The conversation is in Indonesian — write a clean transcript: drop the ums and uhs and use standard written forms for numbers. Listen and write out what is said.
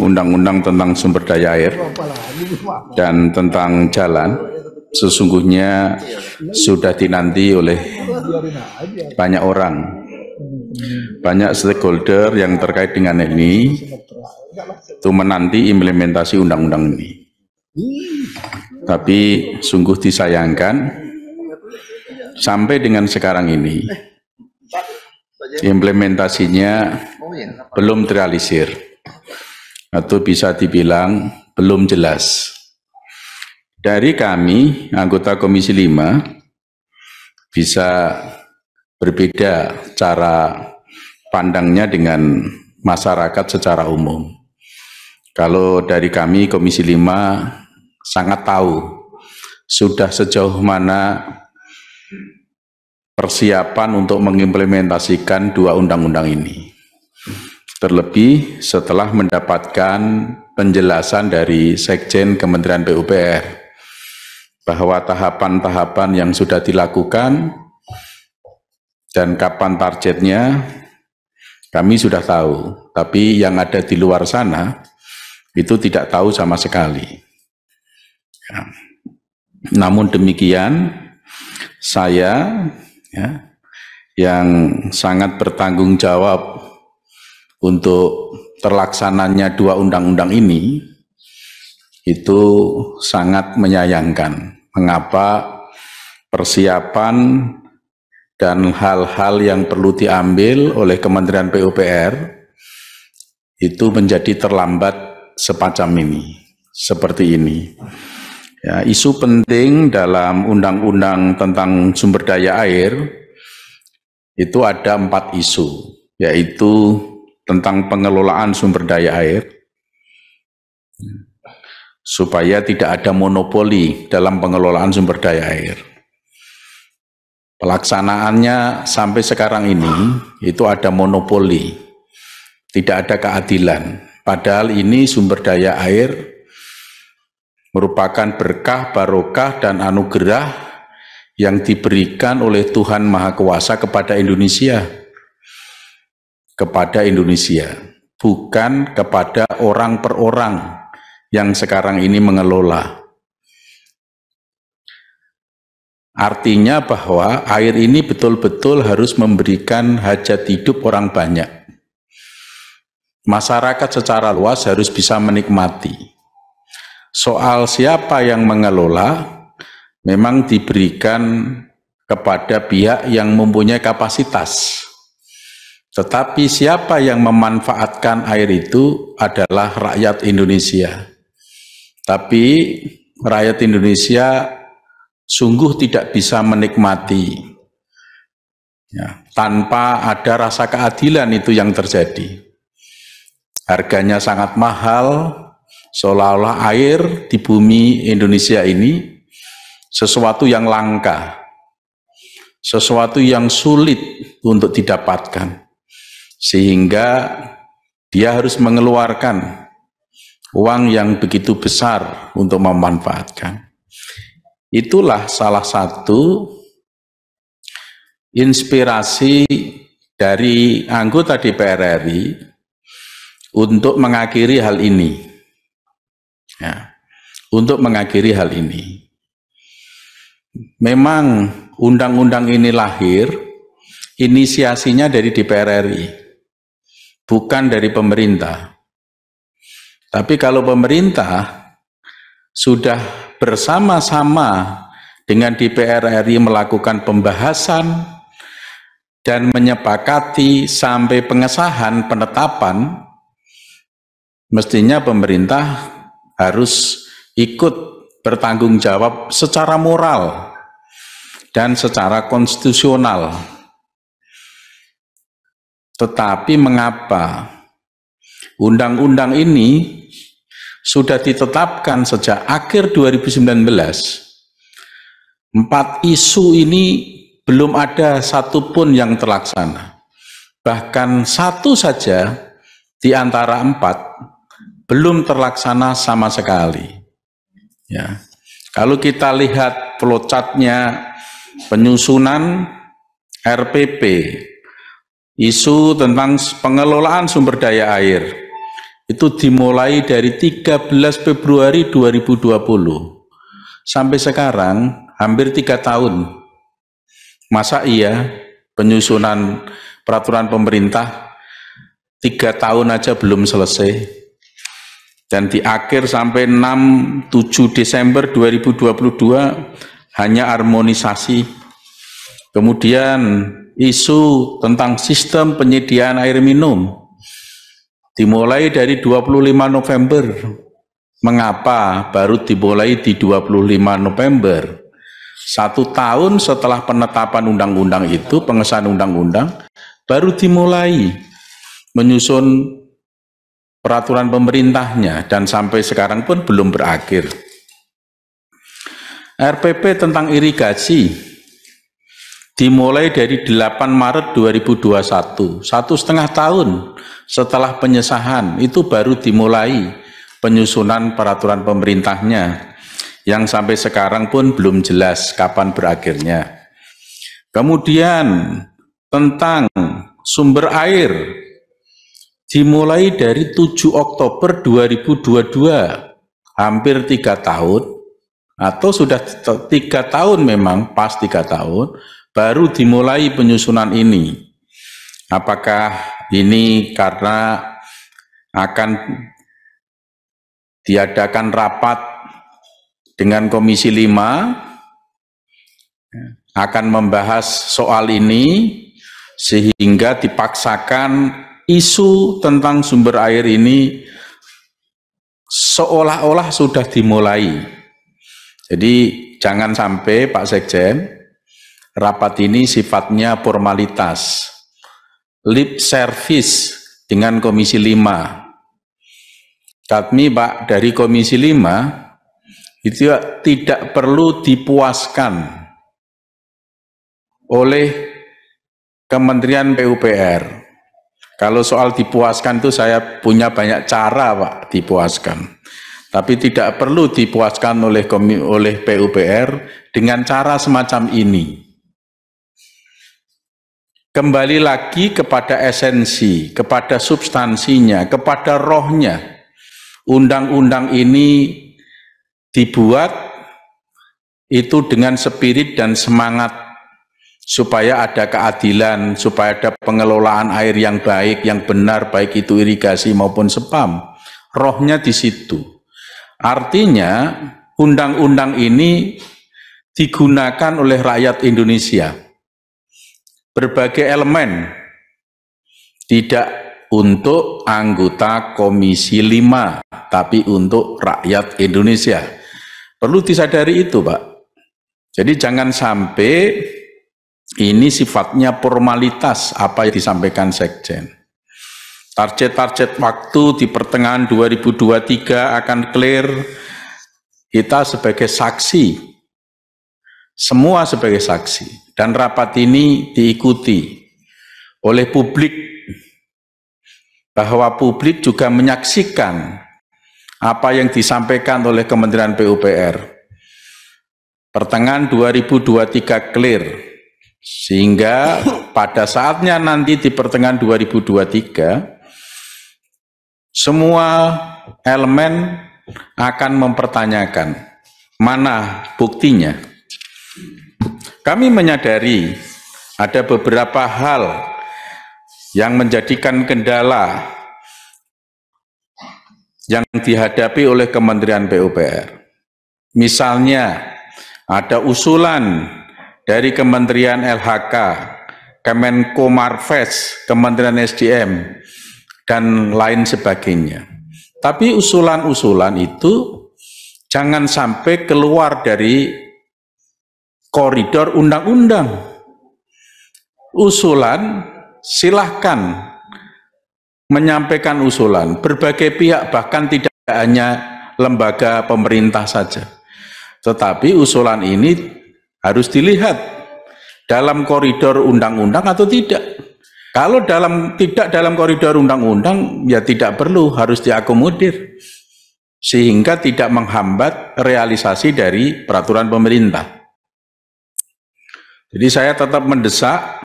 Undang-undang tentang sumber daya air dan tentang jalan sesungguhnya sudah dinanti oleh banyak orang, banyak stakeholder yang terkait dengan ini itu menanti implementasi undang-undang ini. Tapi sungguh disayangkan sampai dengan sekarang ini implementasinya belum terrealisir atau bisa dibilang belum jelas. Dari kami anggota Komisi 5 bisa berbeda cara pandangnya dengan masyarakat secara umum. Kalau dari kami Komisi 5 sangat tahu sudah sejauh mana persiapan untuk mengimplementasikan dua undang-undang ini. Terlebih setelah mendapatkan penjelasan dari Sekjen Kementerian PUPR bahwa tahapan-tahapan yang sudah dilakukan dan kapan targetnya kami sudah tahu, tapi yang ada di luar sana itu tidak tahu sama sekali. Ya. Namun demikian saya yang sangat bertanggung jawab untuk terlaksananya dua undang-undang ini itu sangat menyayangkan. Mengapa persiapan dan hal-hal yang perlu diambil oleh Kementerian PUPR itu menjadi terlambat semacam ini, seperti ini. Ya, isu penting dalam undang-undang tentang sumber daya air itu ada 4 isu, yaitu tentang pengelolaan sumber daya air, supaya tidak ada monopoli dalam pengelolaan sumber daya air. Pelaksanaannya sampai sekarang ini itu ada monopoli, tidak ada keadilan. Padahal ini sumber daya air merupakan berkah, barokah, dan anugerah yang diberikan oleh Tuhan Maha Kuasa kepada Indonesia. Bukan kepada orang per orang yang sekarang ini mengelola. Artinya bahwa air ini betul-betul harus memberikan hajat hidup orang banyak. Masyarakat secara luas harus bisa menikmati. Soal siapa yang mengelola memang diberikan kepada pihak yang mempunyai kapasitas. Tetapi siapa yang memanfaatkan air itu adalah rakyat Indonesia. Tapi rakyat Indonesia sungguh tidak bisa menikmati tanpa ada rasa keadilan itu yang terjadi. Harganya sangat mahal, seolah-olah air di bumi Indonesia ini sesuatu yang langka, sesuatu yang sulit untuk didapatkan. Sehingga dia harus mengeluarkan uang yang begitu besar untuk memanfaatkan. Itulah salah satu inspirasi dari anggota DPR RI untuk mengakhiri hal ini. Untuk mengakhiri hal ini. Memang undang-undang ini lahir, inisiasinya dari DPR RI. Bukan dari pemerintah. Tapi kalau pemerintah sudah bersama-sama dengan DPR RI melakukan pembahasan dan menyepakati sampai pengesahan penetapan, mestinya pemerintah harus ikut bertanggung jawab secara moral dan secara konstitusional. Tetapi mengapa undang-undang ini sudah ditetapkan sejak akhir 2019, 4 isu ini belum ada satupun yang terlaksana. Bahkan satu saja di antara 4 belum terlaksana sama sekali. Kalau kita lihat flowchart-nya penyusunan RPP, isu tentang pengelolaan sumber daya air itu dimulai dari 13 Februari 2020 sampai sekarang hampir 3 tahun. Masa iya penyusunan peraturan pemerintah 3 tahun aja belum selesai, dan di akhir sampai 6-7 Desember 2022 hanya harmonisasi. Kemudian isu tentang sistem penyediaan air minum dimulai dari 25 November. Mengapa baru dimulai di 25 November? 1 tahun setelah penetapan undang-undang itu, pengesahan undang-undang, baru dimulai menyusun peraturan pemerintahnya, dan sampai sekarang pun belum berakhir. RPP tentang irigasi dimulai dari 8 Maret 2021, 1,5 tahun setelah pengesahan itu baru dimulai penyusunan peraturan pemerintahnya, yang sampai sekarang pun belum jelas kapan berakhirnya. Kemudian tentang sumber air dimulai dari 7 Oktober 2022, hampir 3 tahun, atau sudah 3 tahun memang, pas 3 tahun, baru dimulai penyusunan ini. Apakah ini karena akan diadakan rapat dengan Komisi 5, akan membahas soal ini, sehingga dipaksakan isu tentang sumber air ini seolah-olah sudah dimulai. Jadi jangan sampai Pak Sekjen, rapat ini sifatnya formalitas, lip service dengan Komisi 5. Kami Pak dari Komisi 5 itu tidak perlu dipuaskan oleh Kementerian PUPR. Kalau soal dipuaskan itu saya punya banyak cara Pak dipuaskan. Tapi tidak perlu dipuaskan oleh PUPR dengan cara semacam ini. Kembali lagi kepada esensi, kepada substansinya, kepada rohnya. Undang-undang ini dibuat itu dengan spirit dan semangat supaya ada keadilan, supaya ada pengelolaan air yang baik, yang benar, baik itu irigasi maupun spam. Rohnya di situ. Artinya undang-undang ini digunakan oleh rakyat Indonesia. Berbagai elemen, tidak untuk anggota Komisi 5, tapi untuk rakyat Indonesia. Perlu disadari itu, Pak. Jadi jangan sampai ini sifatnya formalitas apa yang disampaikan Sekjen. Target-target waktu di pertengahan 2023 akan clear. Kita sebagai saksi, semua sebagai saksi, dan rapat ini diikuti oleh publik, bahwa publik juga menyaksikan apa yang disampaikan oleh Kementerian PUPR. Pertengahan 2023 clear, sehingga pada saatnya nanti di pertengahan 2023, semua elemen akan mempertanyakan mana buktinya. Kami menyadari ada beberapa hal yang menjadikan kendala yang dihadapi oleh Kementerian PUPR. Misalnya, ada usulan dari Kementerian LHK, Kemenko Marves, Kementerian SDM, dan lain sebagainya. Tapi usulan-usulan itu jangan sampai keluar dari koridor undang-undang. Usulan silahkan menyampaikan usulan, berbagai pihak, bahkan tidak hanya lembaga pemerintah saja. Tetapi usulan ini harus dilihat dalam koridor undang-undang atau tidak. Kalau tidak dalam koridor undang-undang, ya tidak perlu, harus diakomodir, sehingga tidak menghambat realisasi dari peraturan pemerintah. Jadi saya tetap mendesak